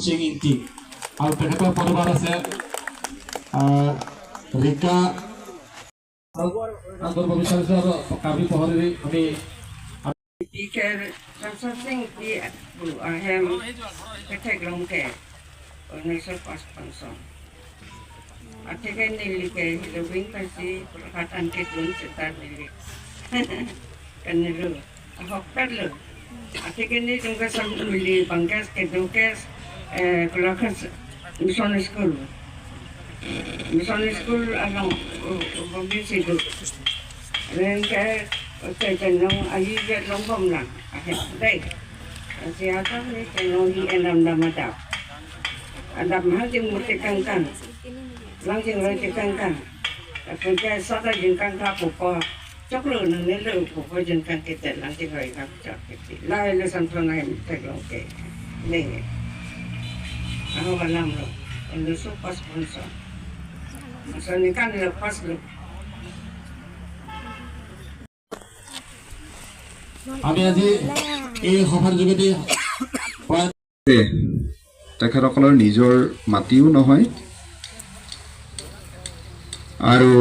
সিং ইংটি আৰু তেনেকুৱা পৰিবাৰ আছে ৰিকা আগৰ বিচাৰিছো আৰু কাবি পহৰি আমি Iker Samsung di ahem ketek longke unisol pas pansong. Artikel nili ke hidupin pasti perkataan ketun setar nili. Keniru, hokter lo. Artikel ni tunggu sambil nili bangkas kedungkes kelakas mission school. Mission school alam bagi situ. Rengke cái chân nông ai biết nông bông nặng hết đây sẽ có cái chân nông đi ăn đầm mà đập hai chân một cái căng căng lăng chân rồi cái căng căng phần cái sau đó chân căng tháp của co chốc lửa nó nên lửa của co chân căng cái chân lăng chân rồi gặp chọc cái gì lai là sản phẩm này phải làm cái này anh vào làm rồi anh được số passport sao nên căn là passport আমি আজি এই সভাৰ যোগেদি তেখেতসকলৰ নিজৰ মাটিও নহয় আৰু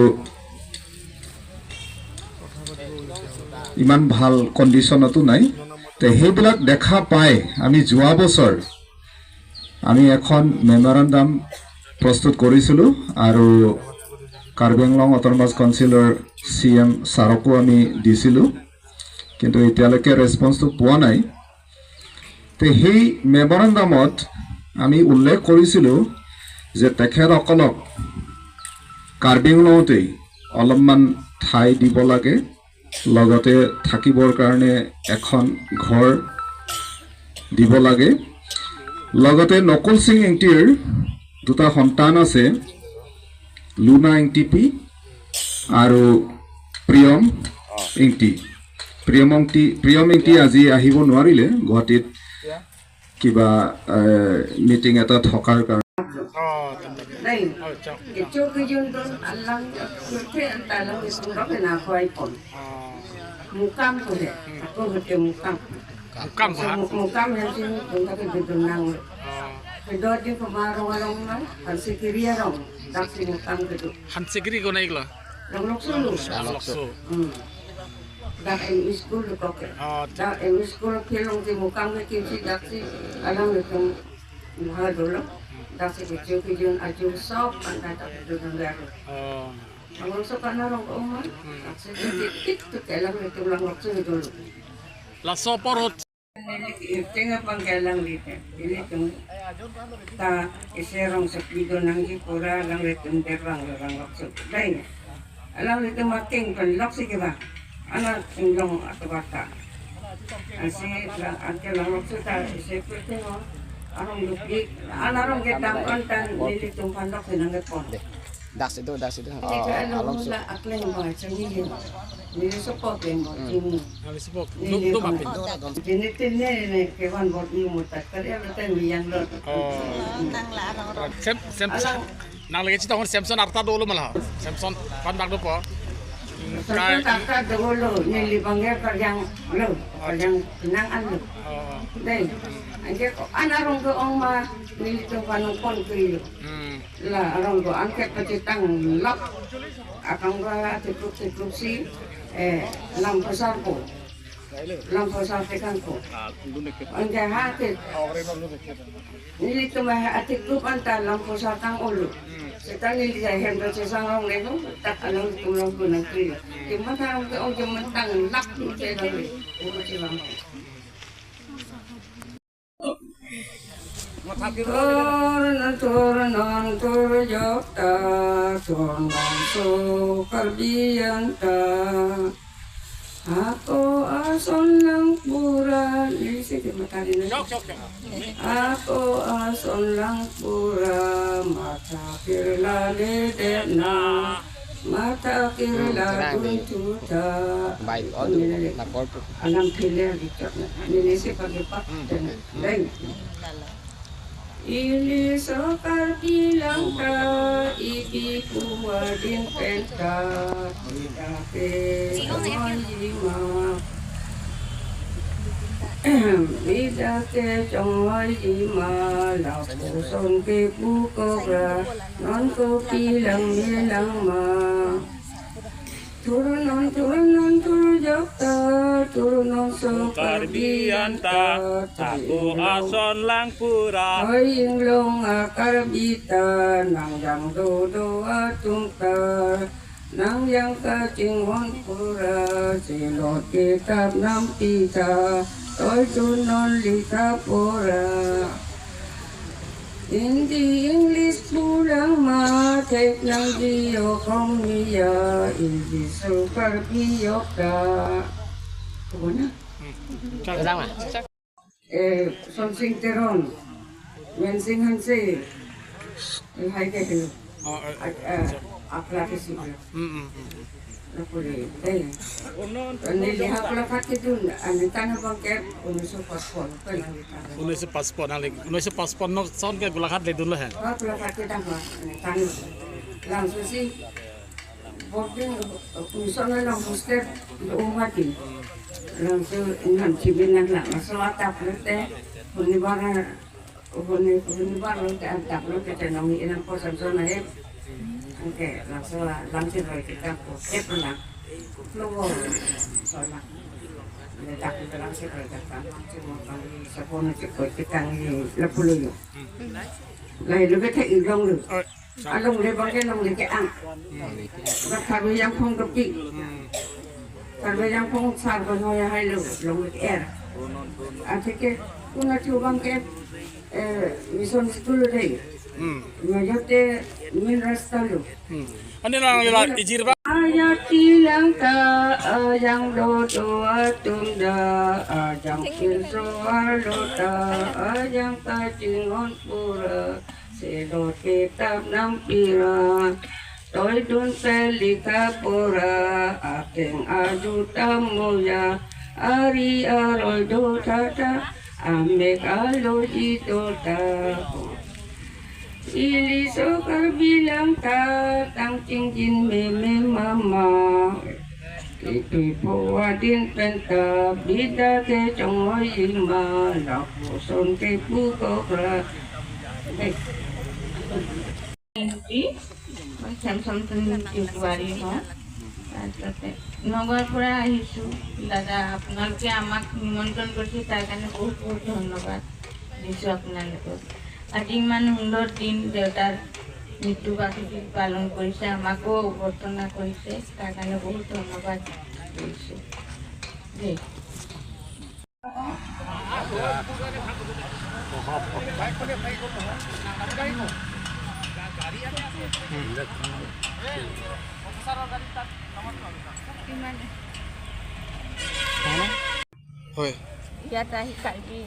ইমান ভাল কণ্ডিশ্যনতো নাই তে সেইবিলাক দেখা পাই আমি যোৱা বছৰ আমি এখন মেমৰেণ্ডাম প্ৰস্তুত কৰিছিলোঁ আৰু কাৰ্বি আংলং অট'নমাছ কাউন্সিলৰ CM ছাৰকো আমি দিছিলোঁ কিন্তু এতিয়ালৈকে ৰেছপন্সটো পোৱা নাই তে সেই মেমৰেণ্ডামত আমি উল্লেখ কৰিছিলোঁ যে তেখেতসকলক কাৰ্বি আংলঙতেই অলপমান ঠাই দিব লাগে লগতে থাকিবৰ কাৰণে এখন ঘৰ দিব লাগে লগতে নকুল সিং ইংটিৰ দুটা সন্তান আছে লুনা ইংটিপি আৰু প্ৰিয়ম ইংটি প্ৰিয়ম ইংটি আজি আহিব নোৱাৰিলে গুৱাহাটীত কিবা মিটিং এটা থকাৰ কাৰণে itu kejuntung alang kurte antalang itu roke na koi pon mukam tu deh aku hati mukam yang sini tunggu ke gedunang kedua di kemarau along mana hansi kiri arong daksi mukam kedu hansi kiri kau naik lah long sulu dak school tu kok dak school kelong di mukam ke kiri daksi alang itu muha dulu daksi kejun aju sop pandai tak gedunang baru Ang sa kanarong ko man, daksi itu kelang itu lang waktu dulu. lah soporot Tinggal pangkalang dito. Ini tung ta iserong sa pido ng jipura lang itong derang waktu. Dahil alam nito mating panlok sige ba? Ano tingong ato bata? Asi lang ante lang waktu ta isipur ko no. Anong lupi? Anarong kitang tan nilitong panlok sinangapon. Das itu. Jika ano mula akla yung mga chanilin. Nilisupok yung mga chini. alisipok do mapin Dinitin niya yun kewan bot yung mutat. Kaya natin miyang lot. Samson nang lagi cita Samson arta dulu malah Samson kan bag po Sa taka dulu nilibangnya karyang lo. Karyang pinangan lo. Dahil. Anke ko anarong ko ang ma nilitong panungkon ko yun. La arong ko angke pacitang lok. Akang ba tikluk si lampasar ko. Lampasar tekan ko. Angke hatit. Nilitong atikluk anta lampasar tang ulo. Kita nilitay hendo sa sangrong lego. Tak alam tulong ko ng krilo. Kimatarong ko ang jumantang lak mo sa ilalim. Ito silang ko. Turun turjota turun so karbiyanta ako ason lang pura ako ason lang pura mata kirla na mata kirla tuntuta alam piler dito nilisip pag-ipak dan Ili sokar bilang ka, ibi kuwa din penta, Itape kawan lima. Vida ke trong hỏi gì mà lão phụ son ke bu cô ra non cô kỳ lăng mê lăng mà Turu non turu jokta turu non so Karbianta Aku ason lang pura Oi ing long akarbita nang yang do do atung ta nang yang ka ching hon pura silot kitab nam pita Tôi tu non li ta pura Hindi English pulang ma tek nang dio kong niya English so karbiyo ka Ano na? Ra mà. Son sing teron men sing hanse hai ke tu akla ke sih na puli dai ni lihat akla ke tu ani tanah bangke unuso paspor pelang kita อุนสพาสปอร์ตอะไรอุนสพาสปอร์ตนอกซ้อนกันกุลาคัดเลยดุลเลย akla ke tanah tanah langsung sih boarding unuso na lang booster umati langsung ingat cibinan lah masalah tak lete Hunibara ke antap lo kita nami inang kosan zona he. Oke, langsung kita ko. Pernah. Logo. Zona. Letak kita langsung kita cuma kali sapona kita ngi lepulu yo. Lai lu kita ilong lu. Along le bangke long le ke ang. Kalau yang pong kepi. Kalau yang pong sar ko noya hai lu long le air. Atike kuna chubang ke mission school deh. Ngajote min rasta lu. Ani lang yung ijir ba? Ayat tilangka ayang dodo atunda ayang kilso alota ayang kajingon pura selot kitab nampira toy dun pelika pura aking ajutamu ya ari aroy do tata amek alo jitota Iliso karbilang ta tang cincin meme mama Ipi puwadin penta bida ke chongoy ilma Lapuson ke pukokra নগৰ পৰা আহিছোঁ দাদা আপোনালোকে আমাক নিমন্ত্ৰণ কৰিছে তাৰ কাৰণে বহুত বহুত ধন্যবাদ দিছোঁ আপোনালোকক আজি ইমান সুন্দৰ দিন দেউতাৰ মৃত্যু বাৰ্ষিকী পালন কৰিছে আমাকো অভ্যৰ্থনা কৰিছে তাৰ কাৰণে বহুত ধন্যবাদ দিছোঁ দেই হয় ইয়াত আহি কাৰ্বি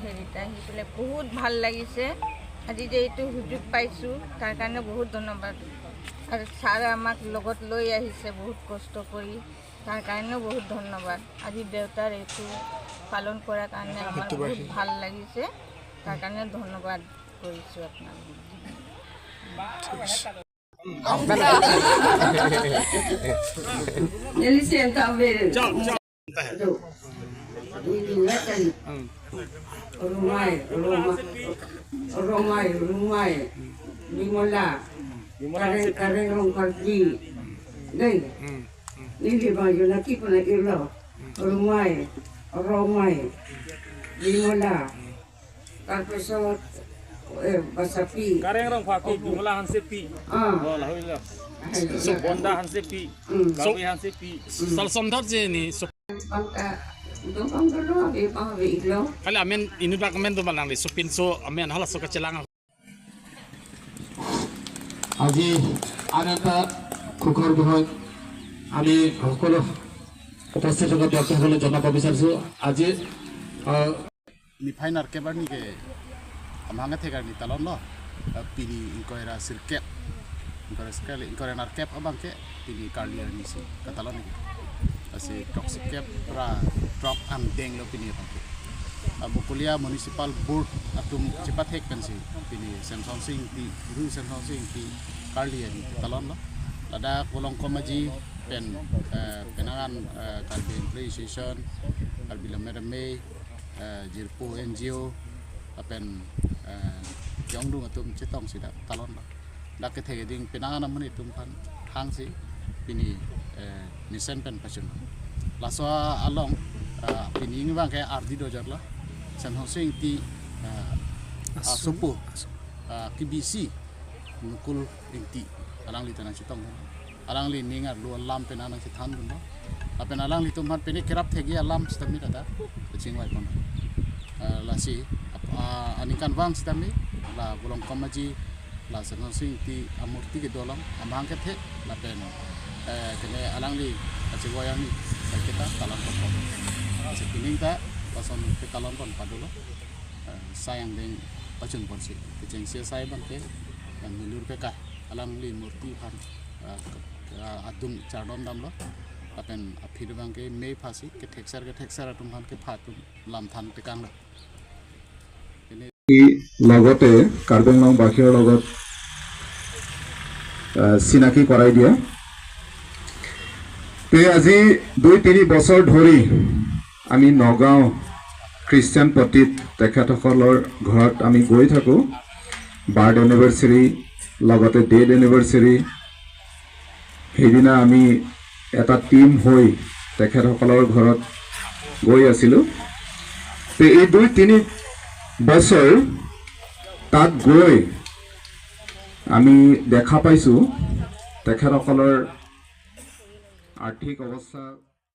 হেৰিত আহি পেলাই বহুত ভাল লাগিছে আজি যে এইটো সুযোগ পাইছোঁ তাৰ কাৰণে বহুত ধন্যবাদ আৰু ছাৰ আমাক লগত লৈ আহিছে বহুত কষ্ট কৰি তাৰ কাৰণেও বহুত ধন্যবাদ আজি দেউতাৰ এইটো পালন কৰাৰ কাৰণে আমাৰ বহুত ভাল লাগিছে তাৰ কাৰণে ধন্যবাদ কৰিছোঁ আপোনালোকক Jadi saya tak boleh Jom Ini tadi rumai limola kareng rong pergi deh ini baju lagi pun ilo rumai limola kalpesot basapi Kareng rong fakir jumlah hansepi Oh lah Bonda hansepi Gawi hansepi salsom thot je ni bangka Doang dulu abi ilo kali amen ini dokumen tuh malang di supin so amen halas so kecelang আজি আন এটা সুখৰ বিষয় আমি সকলো উপস্থিত থকা ব্যক্তিসকলে জনাব বিচাৰিছোঁ আজি ni fainar ke bar ni ke amanga tegar ni talon no pili inkoira sirkep inkoira sekali inkoira narkep abang ke pili karlier ni si katalon ni asi toxic cap pra drop am deng lo pini abang ke bukulia municipal board atum cepat hek kan si pini Samsung Sing di ru Samsung Sing di karlier ni talon no ada kolong komaji penangan karbi appreciation karbi lamera Mei jirpo NGO apen yang dung atum cetong sida talon dak ke thege ding penangan amani tum pan hang si pini nisen pen pachun laso along pini ngwang ke ardi dojar la san hosing ti asupu KBC nukul inti alang li tanang cetong alang li ningar lu alam penanang cethan dun apen alang li tum pan pini kerap thege alam stami data cingwai kon lasi anikan wang stami la bolong komaji la senosing ti amurti ke dolang amang ke the la pen kene alang li acigoyang ni kita talon pokok sekining ta pason ke talon pon padulo sayang deng pacun porsi keceng sia saya bang ke yang mulur ke ka alang li murti pan atung chardom dam lo apen aphir bang ke me phasi ke texer atum han ke phatum lam than tekang lo লগতে কাৰ্বি আংলং বাসীৰ লগত চিনাকি কৰাই দিয়া তে আজি 2-3 বছৰ ধৰি আমি নগাঁও খ্ৰীষ্টিয়ান পটিত তেখেতসকলৰ ঘৰত আমি গৈ থাকোঁ বাৰ্ড এনিভাৰ্চাৰী লগতে ডেড এনিভাৰ্চাৰী সেইদিনা আমি এটা টিম হৈ তেখেতসকলৰ ঘৰত গৈ আছিলোঁ তে এই 2-3 বছৰ তাত গৈ আমি দেখা পাইছোঁ তেখেতসকলৰ আৰ্থিক অৱস্থা